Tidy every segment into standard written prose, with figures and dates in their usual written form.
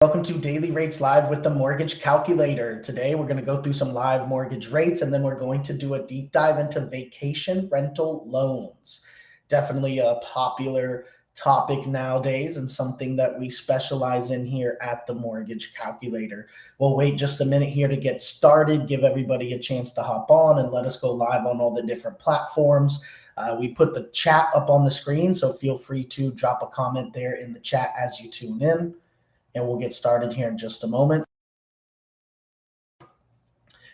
Welcome to Daily Rates Live with the Mortgage Calculator. Today we're going to go through some live mortgage rates and then we're going to do a deep dive into vacation rental loans. Definitely a popular topic nowadays and something that we specialize in here at the Mortgage Calculator. We'll wait just a minute here to get started, give everybody a chance to hop on and let us go live on all the different platforms. We put the chat up on the screen, so feel free to drop a comment there in the chat as you tune in. And we'll get started here in just a moment.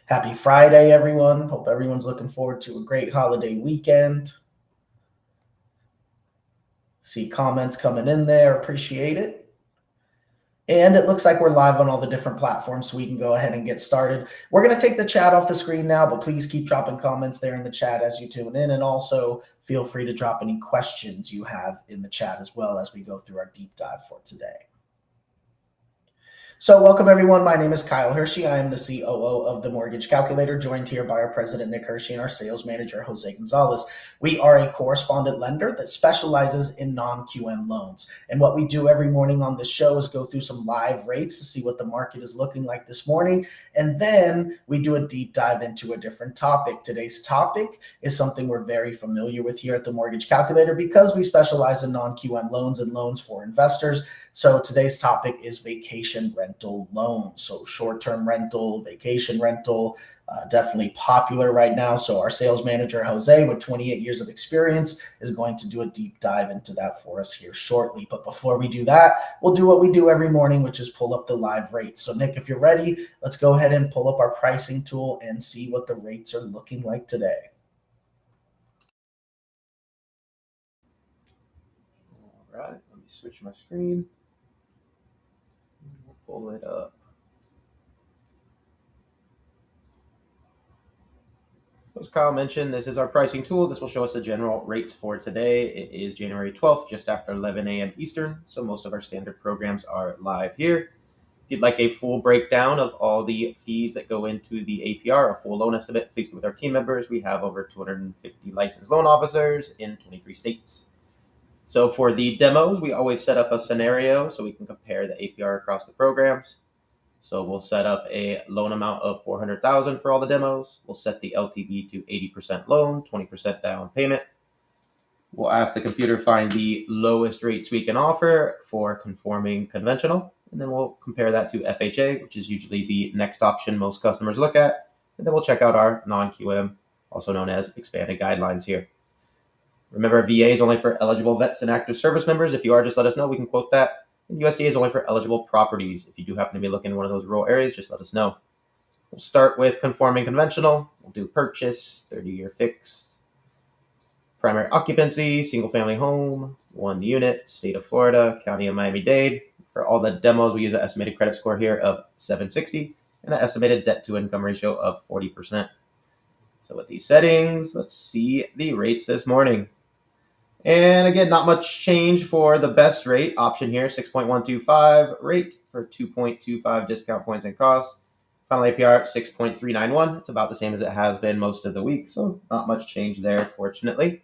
Happy Friday, everyone. Hope everyone's looking forward to a great holiday weekend. See comments coming in there. Appreciate it. And it looks like we're live on all the different platforms, so we can go ahead and get started. We're going to take the chat off the screen now, but please keep dropping comments there in the chat as you tune in. And also feel free to drop any questions you have in the chat as well as we go through our deep dive for today. So welcome, everyone. My name is Kyle Hershey. I am the COO of the Mortgage Calculator, joined here by our president, Nick Hershey, and our sales manager, Jose Gonzalez. We are a correspondent lender that specializes in non-QM loans. And what we do every morning on this show is go through some live rates to see what the market is looking like this morning. And then we do a deep dive into a different topic. Today's topic is something we're very familiar with here at the Mortgage Calculator because we specialize in non-QM loans and loans for investors. So today's topic is vacation rental loans. So short-term rental, vacation rental, definitely popular right now. So our sales manager, Jose, with 28 years of experience, is going to do a deep dive into that for us here shortly. But before we do that, we'll do what we do every morning, which is pull up the live rates. So Nick, if you're ready, let's go ahead and pull up our pricing tool and see what the rates are looking like today. All right, let me switch my screen. We'll pull it up. So as Kyle mentioned, this is our pricing tool. This will show us the general rates for today. It is January 12th, just after 11 a.m. Eastern. So most of our standard programs are live here. If you'd like a full breakdown of all the fees that go into the APR, a full loan estimate, please be with our team members. We have over 250 licensed loan officers in 23 states. So for the demos, we always set up a scenario so we can compare the APR across the programs. So we'll set up a loan amount of $400,000 for all the demos. We'll set the LTV to 80% loan, 20% down payment. We'll ask the computer find the lowest rates we can offer for conforming conventional. And then we'll compare that to FHA, which is usually the next option most customers look at. And then we'll check out our non-QM, also known as expanded guidelines here. Remember, VA is only for eligible vets and active service members. If you are, just let us know. We can quote that. And USDA is only for eligible properties. If you do happen to be looking in one of those rural areas, just let us know. We'll start with conforming conventional. We'll do purchase, 30-year fixed. Primary occupancy, single-family home, 1 unit, state of Florida, county of Miami-Dade. For all the demos, we use an estimated credit score here of 760 and an estimated debt-to-income ratio of 40%. So with these settings, let's see the rates this morning. And again, not much change for the best rate option here, 6.125 rate for 2.25 discount points and costs. Final APR 6.391. It's about the same as it has been most of the week, so not much change there, fortunately.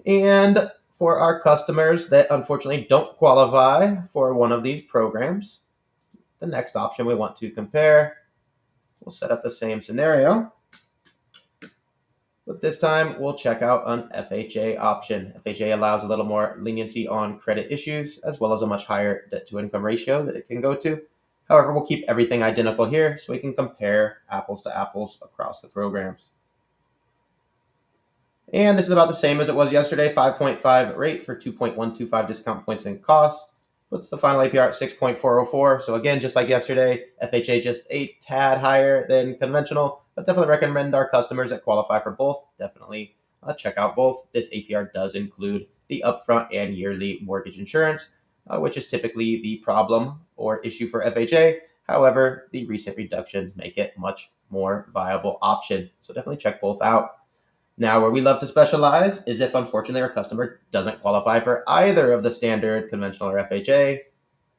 And for our customers that unfortunately don't qualify for one of these programs, the next option we want to compare, we'll set up the same scenario. But this time, we'll check out an FHA option. FHA allows a little more leniency on credit issues, as well as a much higher debt-to-income ratio that it can go to. However, we'll keep everything identical here so we can compare apples to apples across the programs. And this is about the same as it was yesterday, 5.5 rate for 2.125 discount points and costs. Puts the final APR at 6.404. So again, just like yesterday, FHA just a tad higher than conventional, but definitely recommend our customers that qualify for both. Definitely check out both. This APR does include the upfront and yearly mortgage insurance, which is typically the problem or issue for FHA. However, the recent reductions make it much more viable option. So definitely check both out. Now, where we love to specialize is if, unfortunately, our customer doesn't qualify for either of the standard, conventional, or FHA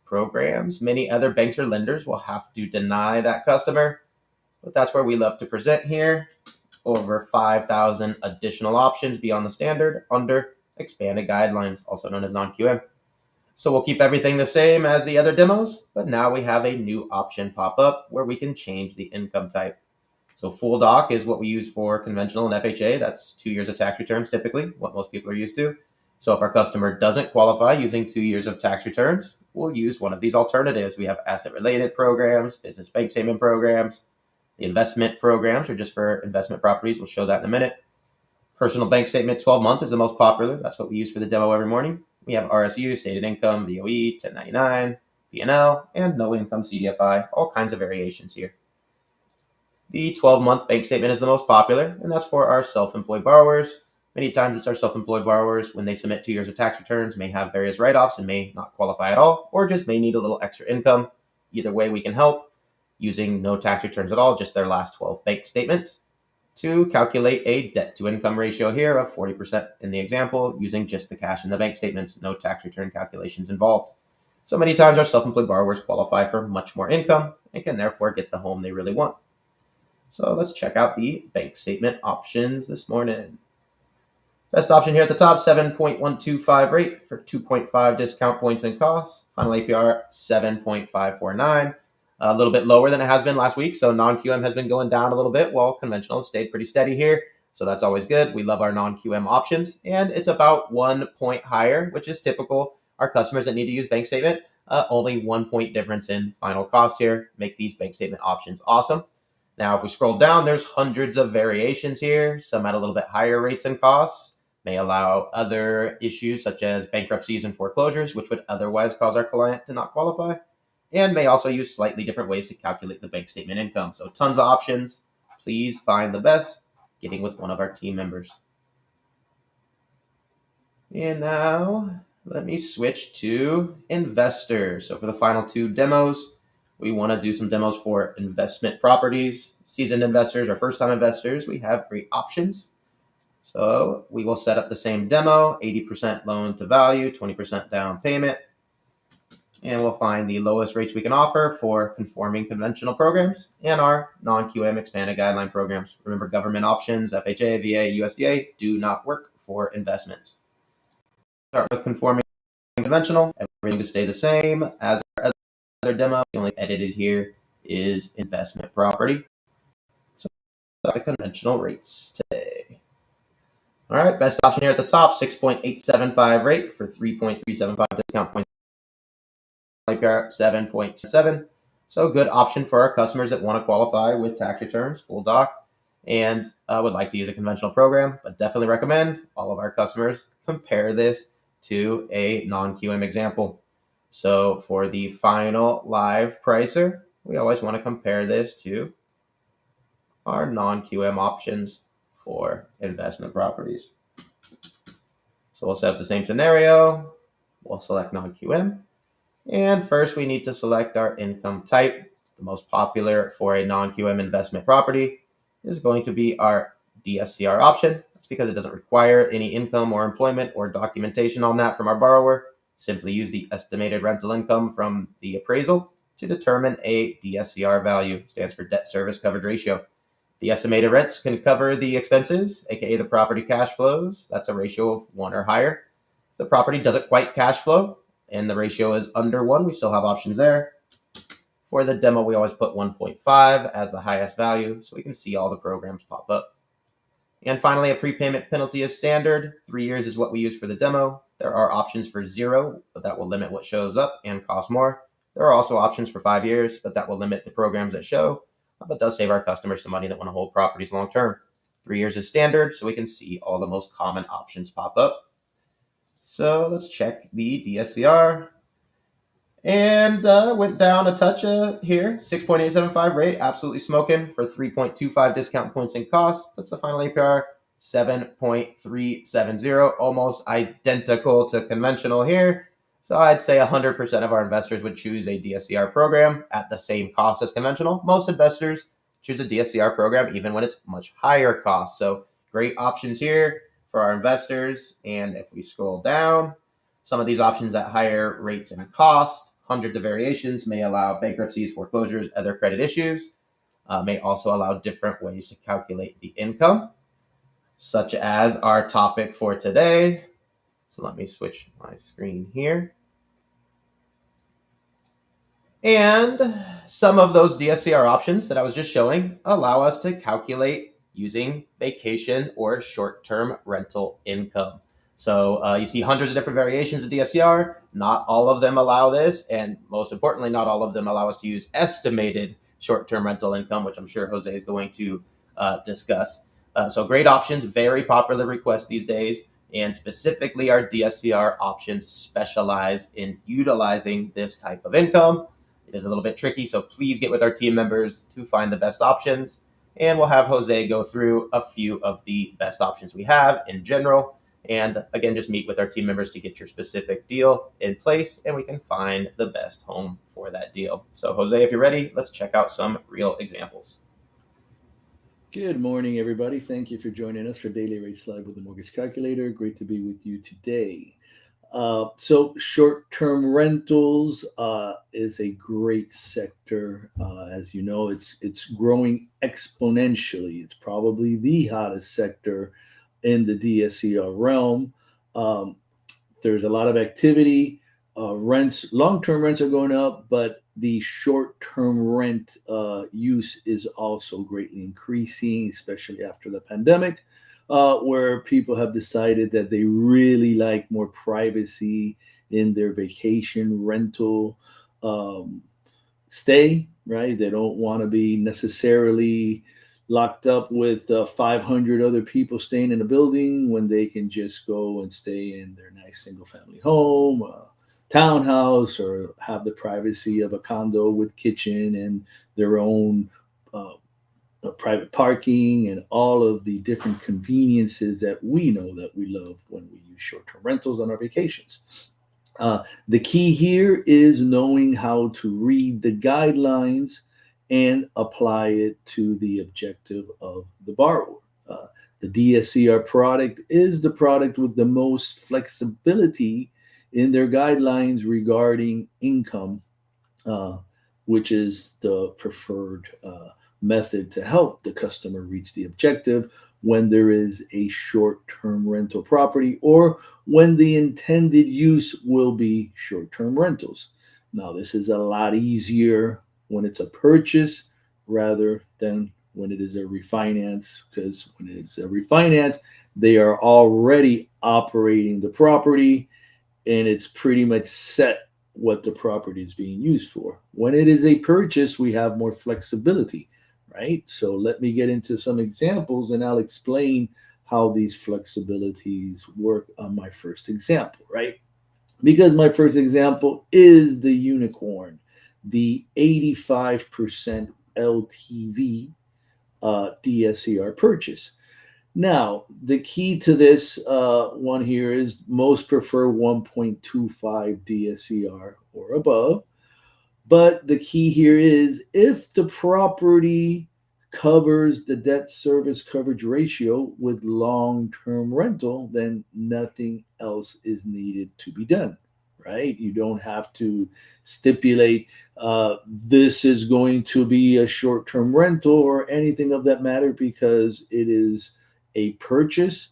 programs. Many other banks or lenders will have to deny that customer, but that's where we love to present here. Over 5,000 additional options beyond the standard under expanded guidelines, also known as non-QM. So we'll keep everything the same as the other demos, but now we have a new option pop up where we can change the income type. So full doc is what we use for conventional and FHA. That's 2 years of tax returns, typically, what most people are used to. So if our customer doesn't qualify using 2 years of tax returns, we'll use one of these alternatives. We have asset-related programs, business bank statement programs. The investment programs are just for investment properties. We'll show that in a minute. Personal bank statement 12-month is the most popular. That's what we use for the demo every morning. We have RSU, stated income, VOE, 1099, P&L, and no income CDFI. All kinds of variations here. The 12-month bank statement is the most popular, and that's for our self-employed borrowers. Many times it's our self-employed borrowers, when they submit 2 years of tax returns, may have various write-offs and may not qualify at all, or just may need a little extra income. Either way, we can help using no tax returns at all, just their last 12 bank statements, to calculate a debt-to-income ratio here of 40% in the example, using just the cash in the bank statements, no tax return calculations involved. So many times our self-employed borrowers qualify for much more income and can therefore get the home they really want. So let's check out the bank statement options this morning. Best option here at the top, 7.125 rate for 2.5 discount points and costs. Final APR, 7.549. A little bit lower than it has been last week. So non-QM has been going down a little bit while conventional has stayed pretty steady here. So that's always good. We love our non-QM options. And it's about 1 point higher, which is typical. Our customers that need to use bank statement, only 1 point difference in final cost here. Make these bank statement options awesome. Now, if we scroll down, there's hundreds of variations here, some at a little bit higher rates and costs, may allow other issues such as bankruptcies and foreclosures, which would otherwise cause our client to not qualify, and may also use slightly different ways to calculate the bank statement income. So tons of options. Please find the best, getting with one of our team members. And now let me switch to investors. So for the final 2 demos, we want to do some demos for investment properties. Seasoned investors or first-time investors, we have great options. So we will set up the same demo, 80% loan to value, 20% down payment. And we'll find the lowest rates we can offer for conforming conventional programs and our non-QM expanded guideline programs. Remember, government options, FHA, VA, USDA, do not work for investments. Start with conforming conventional, everything to stay the same as our other demo. The only edited here is investment property. So the conventional rates today. All right, best option here at the top, 6.875 rate for 3.375 discount points. 7.7. So good option for our customers that want to qualify with tax returns, full doc, and would like to use a conventional program, but definitely recommend all of our customers compare this to a non-QM example. So for the final live pricer, we always want to compare this to our non-QM options for investment properties. So we'll set up the same scenario. We'll select non-QM. And first we need to select our income type. The most popular for a non-QM investment property is going to be our DSCR option. That's because it doesn't require any income or employment or documentation on that from our borrower. Simply use the estimated rental income from the appraisal to determine a DSCR value. Stands for debt service coverage ratio. The estimated rents can cover the expenses, aka the property cash flows. That's a ratio of 1 or higher. If the property doesn't quite cash flow and the ratio is under 1, we still have options there. For the demo, we always put 1.5 as the highest value so we can see all the programs pop up. And finally, a prepayment penalty is standard. 3 years is what we use for the demo. There are options for 0, but that will limit what shows up and cost more. There are also options for 5 years, but that will limit the programs that show, but does save our customers some money that want to hold properties long term. 3 years is standard, so we can see all the most common options pop up. So let's check the DSCR. And went down a touch here. 6.875 rate, absolutely smoking for 3.25 discount points and costs. Puts the final APR 7.370, almost identical to conventional here. So I'd say 100% of our investors would choose a DSCR program at the same cost as conventional. Most investors choose a DSCR program even when it's much higher cost. So great options here for our investors. And if we scroll down, some of these options at higher rates and cost, hundreds of variations, may allow bankruptcies, foreclosures, other credit issues, may also allow different ways to calculate the income, such as our topic for today. So let me switch my screen here. And some of those DSCR options that I was just showing allow us to calculate using vacation or short-term rental income. So you see hundreds of different variations of DSCR. Not all of them allow this, and most importantly, not all of them allow us to use estimated short-term rental income, which I'm sure Jose is going to discuss. So great options, very popular requests these days, and specifically our DSCR options specialize in utilizing this type of income. It is a little bit tricky, so please get with our team members to find the best options. And we'll have Jose go through a few of the best options we have in general. And again, just meet with our team members to get your specific deal in place, and we can find the best home for that deal. So, Jose, if you're ready, let's check out some real examples. Good morning, everybody. Thank you for joining us for Daily Rate Slide with the Mortgage Calculator. Great to be with you today. So short-term rentals is a great sector. As you know, it's growing exponentially. It's probably the hottest sector in the DSCR realm. Um, there's a lot of activity. Long-term rents are going up, but the short-term rent use is also greatly increasing, especially after the pandemic, where people have decided that they really like more privacy in their vacation rental um, stay, right? They don't want to be necessarily locked up with 500 other people staying in a building when they can just go and stay in their nice single family home, townhouse, or have the privacy of a condo with kitchen and their own uh, private parking and all of the different conveniences that we know that we love when we use short-term rentals on our vacations. The key here is knowing how to read the guidelines and apply it to the objective of the borrower. Uh, the DSCR product is the product with the most flexibility in their guidelines regarding income, uh, which is the preferred method to help the customer reach the objective when there is a short term rental property or when the intended use will be short term rentals. Now, this is a lot easier when it's a purchase rather than when it is a refinance, because when it's a refinance, they are already operating the property and it's pretty much set what the property is being used for. When it is a purchase, we have more flexibility, right? So let me get into some examples and I'll explain how these flexibilities work on my first example, right? Because my first example is the unicorn, the 85% LTV DSCR purchase. Now, the key to this one here is most prefer 1.25 DSCR or above. But the key here is if the property covers the debt service coverage ratio with long term rental, then nothing else is needed to be done, right? You don't have to stipulate this is going to be a short term rental or anything of that matter because it is a purchase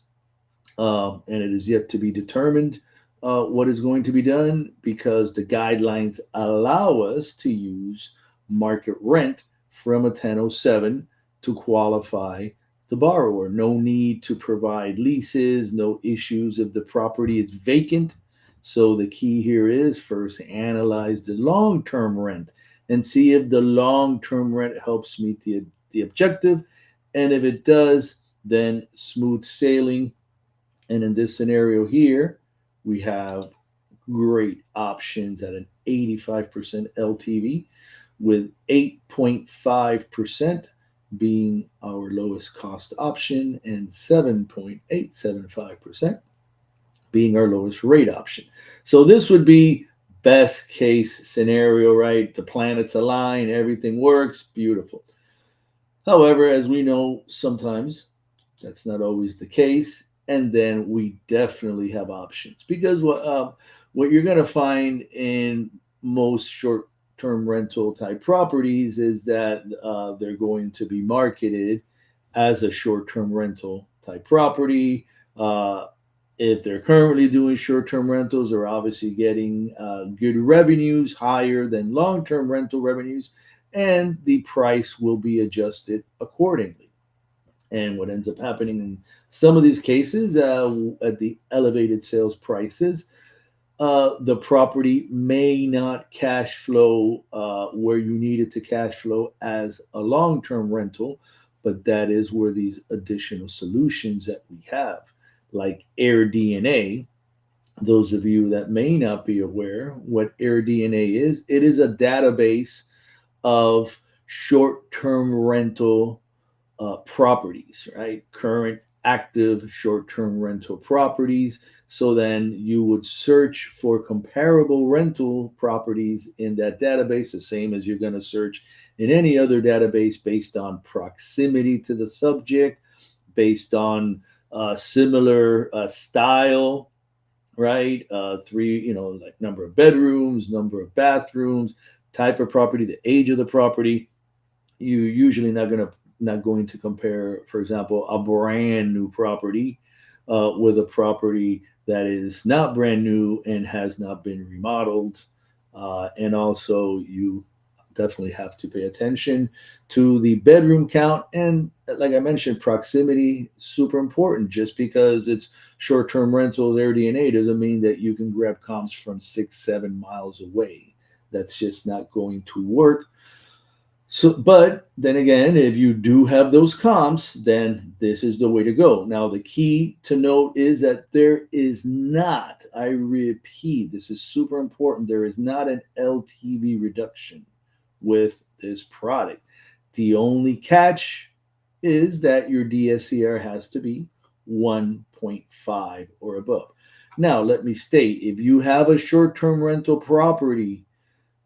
and it is yet to be determined what is going to be done because the guidelines allow us to use market rent from a 1007 to qualify the borrower. No need to provide leases, no issues if the property is vacant. So the key here is first analyze the long term rent and see if the long term rent helps meet the objective. And if it does, then smooth sailing. And in this scenario here, we have great options at an 85% LTV with 8.5% being our lowest cost option and 7.875% being our lowest rate option. So this would be best case scenario, right? The planets align, everything works, beautiful. However, as we know, sometimes that's not always the case, and then we definitely have options because what you're going to find in most short-term rental type properties is that they're going to be marketed as a short-term rental type property. Uh, If they're currently doing short-term rentals, they're obviously getting good revenues, higher than long-term rental revenues, and the price will be adjusted accordingly. And what ends up happening in some of these cases, at the elevated sales prices, the property may not cash flow where you need it to cash flow as a long-term rental, but that is where these additional solutions that we have, like AirDNA. Those of you that may not be aware what AirDNA is, it is a database of short-term rental properties, right? Current active short-term rental properties. So then you would search for comparable rental properties in that database, the same as you're going to search in any other database, based on proximity to the subject, based on similar style, right? Like number of bedrooms, number of bathrooms, type of property, the age of the property. You usually not going to compare, for example, a brand new property with a property that is not brand new and has not been remodeled. And also, you definitely have to pay attention to the bedroom count. And like I mentioned, proximity, super important. Just because it's short-term rentals, AirDNA, doesn't mean that you can grab comps from 6-7 miles away. That's just not going to work. So, but then again, if you do have those comps, then this is the way to go. Now, the key to note is that there is not, I repeat, this is super important, there is not an LTV reduction with this product. The only catch is that your DSCR has to be 1.5 or above. Now, let me state, if you have a short-term rental property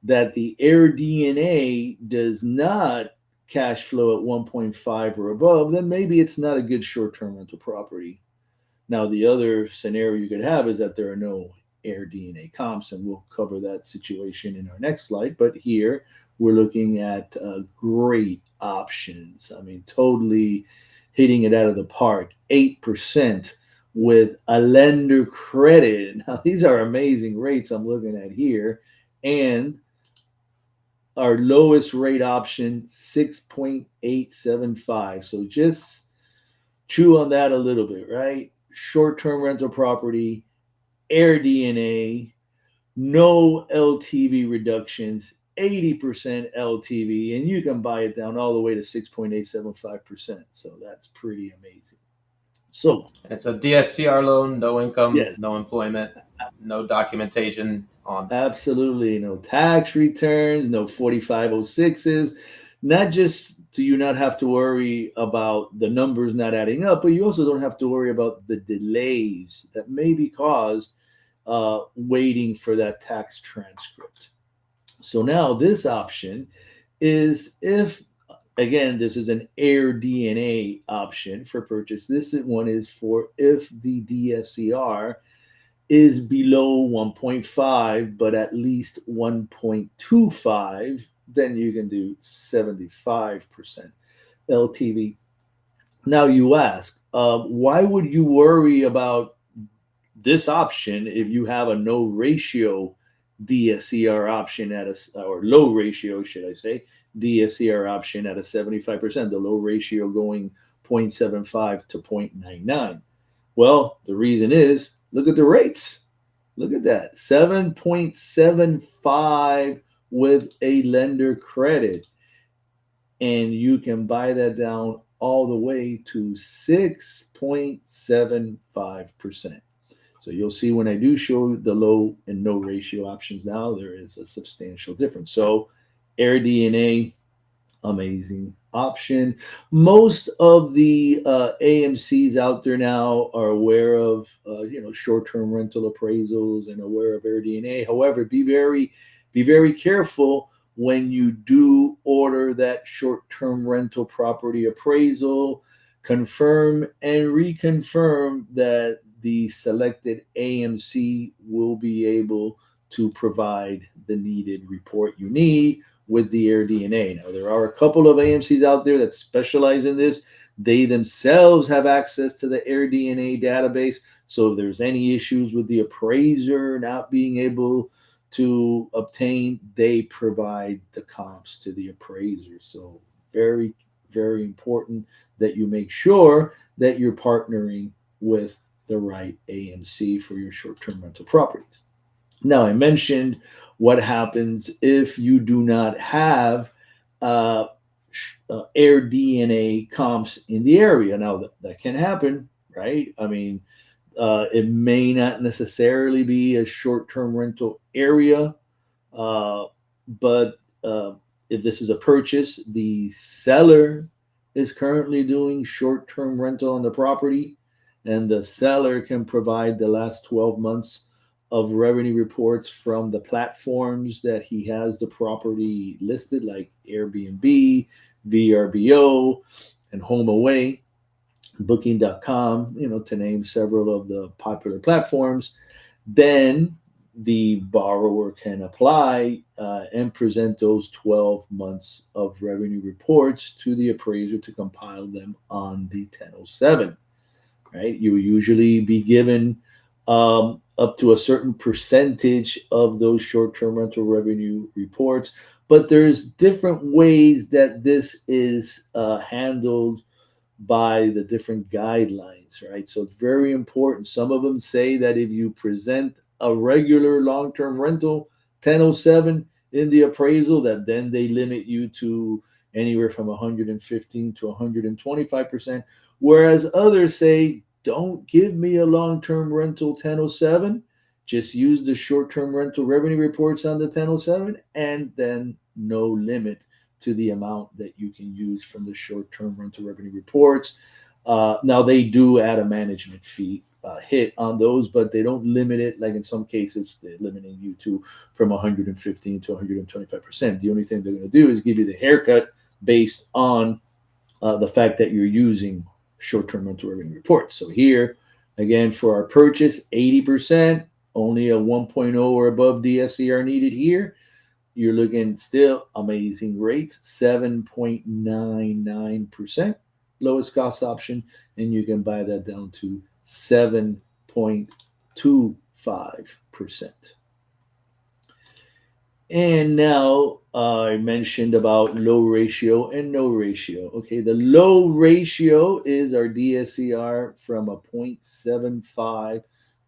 that the AirDNA does not cash flow at 1.5 or above, then maybe it's not a good short-term rental property. Now, the other scenario you could have is that there are no AirDNA comps, and we'll cover that situation in our next slide. But here we're looking at great options. I mean, totally hitting it out of the park. 8% with a lender credit. Now, these are amazing rates I'm looking at here. And our lowest rate option, 6.875. So just chew on that a little bit, right? Short-term rental property, AirDNA, no LTV reductions, 80% LTV, and you can buy it down all the way to 6.875%. So that's pretty amazing. So it's a DSCR loan, no income, yes, no employment, no documentation on. Absolutely, no tax returns, no 4506s. Not just do you not have to worry about the numbers not adding up, but you also don't have to worry about the delays that may be caused waiting for that tax transcript. So now this option is, if, again, this is an AirDNA option for purchase. This one is for if the DSCR is below 1.5, but at least 1.25, then you can do 75% LTV. Now you ask, why would you worry about this option if you have a no ratio DSCR option or low ratio, should I say, DSCR option at a 75%, the low ratio going 0.75 to 0.99? Well, the reason is, look at the rates. Look at that. 7.75 with a lender credit. And you can buy that down all the way to 6.75%. So you'll see when I do show the low and no ratio options now, there is a substantial difference. So AirDNA, amazing option. Most of the AMCs out there now are aware of short-term rental appraisals and aware of AirDNA. However, be very careful when you do order that short-term rental property appraisal. Confirm and reconfirm that the selected AMC will be able to provide the needed report you need with the AirDNA. Now, there are a couple of AMCs out there that specialize in this. They themselves have access to the AirDNA database. So if there's any issues with the appraiser not being able to obtain, they provide the comps to the appraiser. So very, very important that you make sure that you're partnering with the right AMC for your short-term rental properties. Now, I mentioned what happens if you do not have uh, air DNA comps in the area. Now, that can happen, right? I mean, it may not necessarily be a short-term rental area, uh, but if this is a purchase, the seller is currently doing short-term rental on the property, and the seller can provide the last 12 months of revenue reports from the platforms that he has the property listed, like Airbnb, VRBO, and HomeAway, Booking.com, to name several of the popular platforms. Then the borrower can apply and present those 12 months of revenue reports to the appraiser to compile them on the 1007. Right? You will usually be given up to a certain percentage of those short-term rental revenue reports, but there's different ways that this is handled by the different guidelines, right? So it's very important. Some of them say that if you present a regular long-term rental 1007 in the appraisal, that then they limit you to anywhere from 115 to 125%, whereas others say, don't give me a long-term rental 1007, just use the short-term rental revenue reports on the 1007, and then no limit to the amount that you can use from the short-term rental revenue reports. Now, they do add a management fee hit on those, but they don't limit it. Like in some cases, they're limiting you to from 115 to 125%. The only thing they're going to do is give you the haircut based on the fact that you're using short-term rental revenue reports. So here, again, for our purchase, 80%, only a 1.0 or above DSCR needed here. You're looking still amazing rates, 7.99% lowest cost option, and you can buy that down to 7.25%. And now I mentioned about low ratio and no ratio. Okay, the low ratio is our DSCR from a 0.75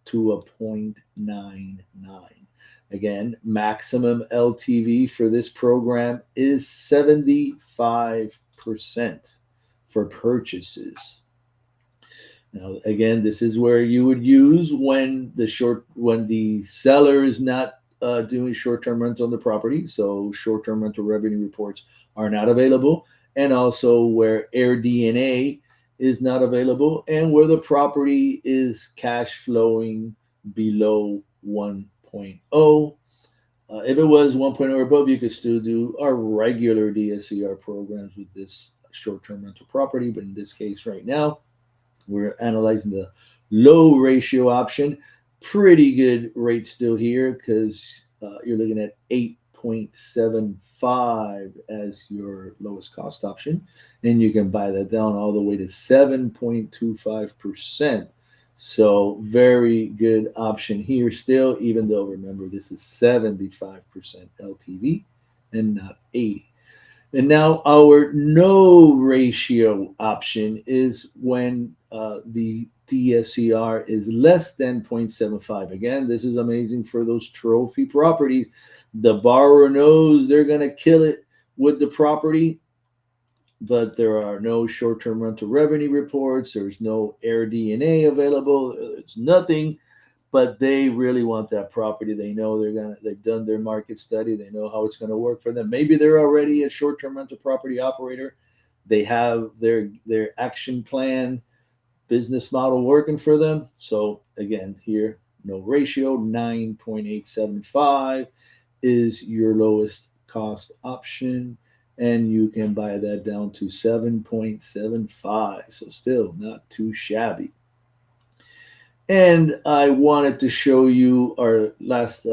to a 0.99. Again, maximum LTV for this program is 75% for purchases. Now, again, this is where you would use when the seller is not doing short-term rental on the property, so short-term rental revenue reports are not available, and also where Air DNA is not available, and where the property is cash flowing below 1.0. If it was 1.0 or above, you could still do our regular DSCR programs with this short-term rental property, but in this case right now, we're analyzing the low ratio option. Pretty good rate still here because you're looking at 8.75 as your lowest cost option, and you can buy that down all the way to 7.25%. So very good option here still, even though remember this is 75% LTV and not 80. And now our no ratio option is when the DSCR is less than 0.75. Again, this is amazing for those trophy properties. The borrower knows they're going to kill it with the property, but there are no short-term rental revenue reports. There's no Air DNA available. There's nothing, but they really want that property. They know they've done their market study. They know how it's going to work for them. Maybe they're already a short-term rental property operator. They have their action plan, business model working for them. So again, here, no ratio, 9.875 is your lowest cost option, and you can buy that down to 7.75. So still not too shabby. And I wanted to show you our last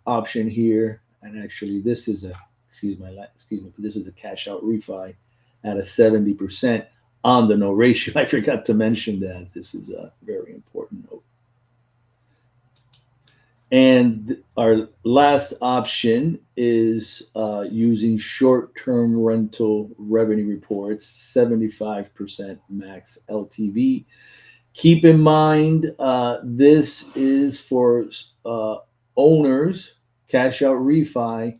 option here. And actually, this is this is a cash out refi at a 70% on the no ratio. I forgot to mention that. This is a very important note. And our last option is using short-term rental revenue reports, 75% max LTV. Keep in mind, this is for owners, cash out refi,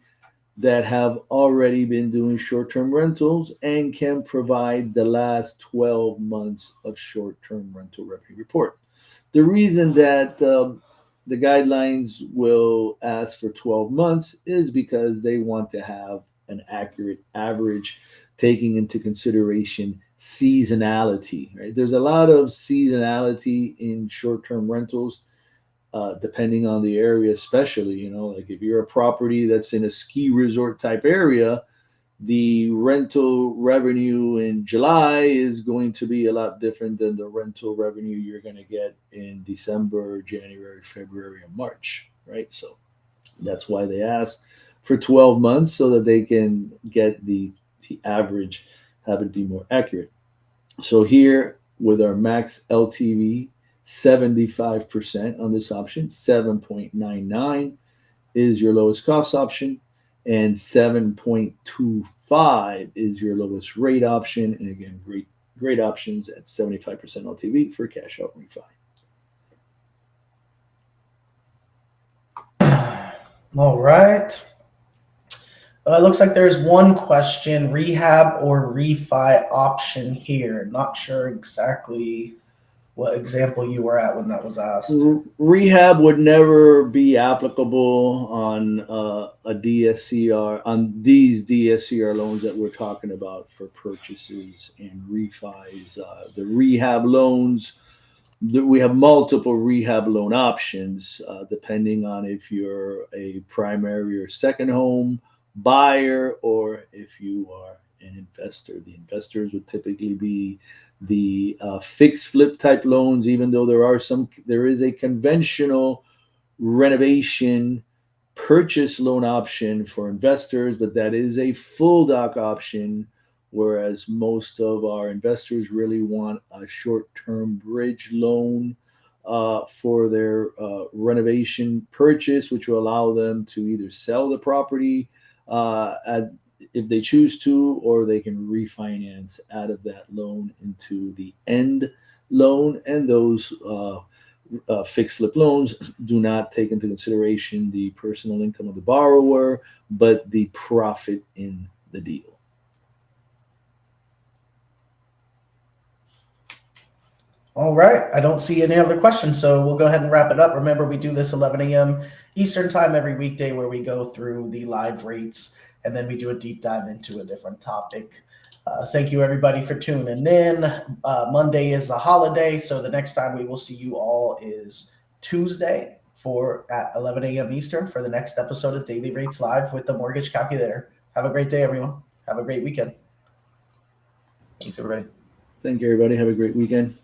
that have already been doing short-term rentals and can provide the last 12 months of short-term rental revenue report. The reason that the guidelines will ask for 12 months is because they want to have an accurate average, taking into consideration seasonality, right? There's a lot of seasonality in short-term rentals, depending on the area, especially, like if you're a property that's in a ski resort type area, the rental revenue in July is going to be a lot different than the rental revenue you're going to get in December, January, February, and March, right? So that's why they ask for 12 months so that they can get the average, have it be more accurate. So here with our max LTV, 75% on this option, 7.99 is your lowest cost option, and 7.25 is your lowest rate option. And again, great options at 75% LTV for cash out refi. All right. It looks like there's one question, rehab or refi option here. Not sure exactly what example you were at when that was asked. Rehab would never be applicable on a DSCR, on these DSCR loans that we're talking about for purchases and refis. The rehab loans, we have multiple rehab loan options depending on if you're a primary or second home buyer or if you are an investor. The investors would typically be the fixed flip type loans, even though there is a conventional renovation purchase loan option for investors, but that is a full doc option, whereas most of our investors really want a short-term bridge loan for their renovation purchase, which will allow them to either sell the property if they choose to, or they can refinance out of that loan into the end loan. And those fixed flip loans do not take into consideration the personal income of the borrower, but the profit in the deal. All right. I don't see any other questions, so we'll go ahead and wrap it up. Remember, we do this 11 a.m. Eastern time every weekday where we go through the live rates and then we do a deep dive into a different topic. Thank you, everybody, for tuning in. Monday is a holiday, so the next time we will see you all is Tuesday at 11 a.m. Eastern for the next episode of Daily Rates Live with the Mortgage Calculator. Have a great day, everyone. Have a great weekend. Thanks, everybody. Thank you, everybody. Have a great weekend.